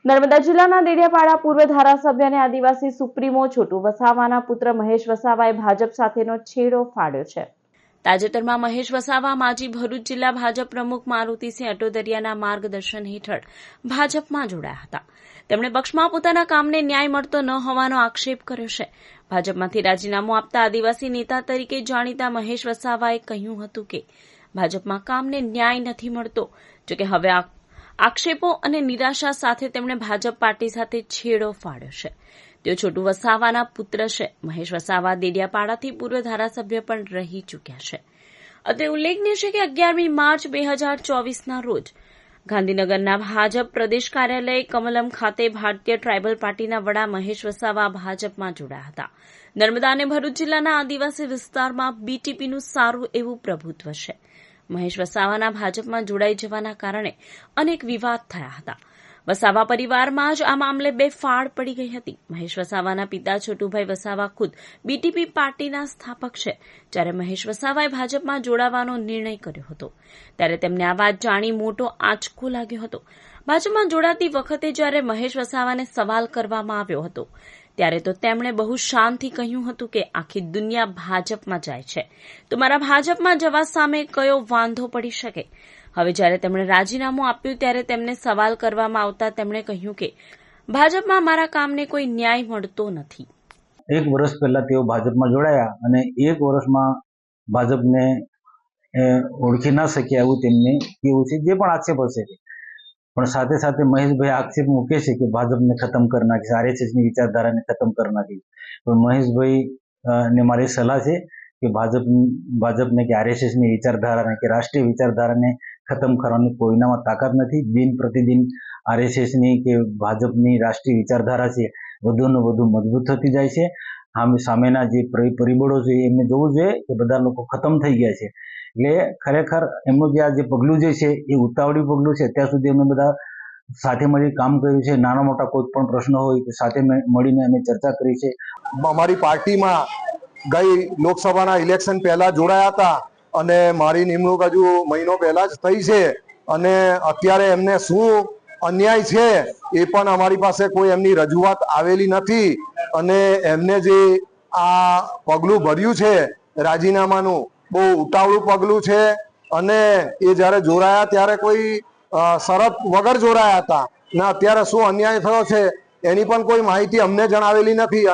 નર્મદા જિલ્લાના દેડિયાપાડા પૂર્વ ધારાસભ્ય અને આદિવાસી સુપ્રીમો છોટુ વસાવાના પુત્ર મહેશ વસાવાએ ભાજપ સાથેનો છેડો ફાડ્યો છે। તાજેતરમાં મહેશ વસાવા માજી ભરૂચ જિલ્લા ભાજપ પ્રમુખ મારુતિસિંહ અટોદરિયાના માર્ગદર્શન હેઠળ ભાજપમાં જોડાયા હતા। તેમણે પક્ષમાં પોતાના કામને ન્યાય મળતો ન હોવાનો આક્ષેપ કર્યો છે। ભાજપમાંથી રાજીનામું આપતા આદિવાસી નેતા તરીકે જાણીતા મહેશ વસાવાએ કહ્યું હતું કે ભાજપમાં કામને ન્યાય નથી મળતો। જોકે હવે આક્ષેપો અને નિરાશા સાથે તેમણે ભાજપ પાર્ટી સાથે છેડો ફાડ્યો છે। તેઓ છોટુ વસાવાના પુત્ર છે। મહેશ વસાવા દેડિયાપાડાથી પૂર્વ ધારાસભ્ય પણ રહી ચૂક્યા છે। અત્રે ઉલ્લેખનીય છે કે 11મી માર્ચ 2024ના રોજ ગાંધીનગરના ભાજપ પ્રદેશ કાર્યાલય કમલમ ખાતે ભારતીય ટ્રાઇબલ પાર્ટીના વડા મહેશ વસાવા ભાજપમાં જોડાયા હતા। નર્મદા અને ભરૂચ જિલ્લાના આદિવાસી વિસ્તારમાં બીટીપીનું સારું એવું પ્રભુત્વ છે। મહેશ વસાવાના ભાજપમાં જોડાઈ જવાના કારણે અનેક વિવાદ થયા હતા। વસાવા પરિવારમાં જ આ મામલે બે ફાડ પડી ગઈ હતી। મહેશ વસાવાના પિતા છોટુભાઈ વસાવા ખુદ બીટીપી પાર્ટીના સ્થાપક છે। જ્યારે મહેશ વસાવાએ ભાજપમાં જોડાવાનો નિર્ણય કર્યો હતો ત્યારે તેમને આ વાત જાણી મોટો આંચકો લાગ્યો હતો। ભાજપમાં જોડાતી વખતે જ્યારે મહેશ વસાવાને સવાલ કરવામાં આવ્યો હતો ત્યારે તો તેમણે બહુ શાનથી કહ્યું હતું કે આખી દુનિયા ભાજપમાં જાય છે તો મારા ભાજપમાં જવા સામે કયો વાંધો પડી શકે। હવે જ્યારે તેમણે રાજીનામું આપ્યું ત્યારે તેમને સવાલ કરવામાં આવતા તેમણે કહ્યું કે ભાજપમાં મારા કામને કોઈ ન્યાય મળતો નથી। એક વર્ષ પહેલા તેઓ ભાજપમાં જોડાયા અને એક વર્ષમાં ભાજપને ઓળખી ના શક્યા એવું તેમને કેવું છે। જે પણ આક્ષેપ હશે પણ સાથે સાથે મહેશભાઈ આક્ષેપ મૂકે છે કે ભાજપને ખતમ કરી નાખી, આરએસએસની વિચારધારાને ખતમ કરી નાખી। પણ મહેશભાઈ ને મારી સલાહ છે કે ભાજપને કે આરએસએસની વિચારધારાને કે રાષ્ટ્રીય વિચારધારાને ખતમ કરવાની કોઈનામાં તાકાત નથી। દિન પ્રતિદિન આરએસએસની કે ભાજપની રાષ્ટ્રીય વિચારધારા છે વધુ ને વધુ મજબૂત થતી જાય છે। સામેના જે પરિબળો છે એમને જોવું જોઈએ કે બધા લોકો ખતમ થઈ ગયા છે। એટલે ખરેખર એમનું જે આ જે પગલું જે છે એ ઉતાવળી પગલું છે। અત્યાર સુધી અમે બધા સાથે મળી કામ કર્યું છે। નાના મોટા કોઈ પણ પ્રશ્નો હોય તો સાથે મળીને અમે ચર્ચા કરી છે। અમારી પાર્ટીમાં ગઈ લોકસભાના ઇલેક્શન પહેલા જોડાયા હતા અને મારી નિમણૂક હજુ મહિનો પહેલા જ થઈ છે અને અત્યારે એમને શું અન્યાય છે એ પણ અમારી પાસે કોઈ એમની રજૂઆત આવેલી નથી અને એમને જે આ પગલું ભર્યું છે રાજીનામાનું બહુ ઉતાવળું પગલું છે અને એ જ્યારે જોડાયા ત્યારે કોઈ શરત વગર જોડાયા હતા ને અત્યારે શું અન્યાય થયો છે એની પણ કોઈ માહિતી અમને જણાવેલી નથી।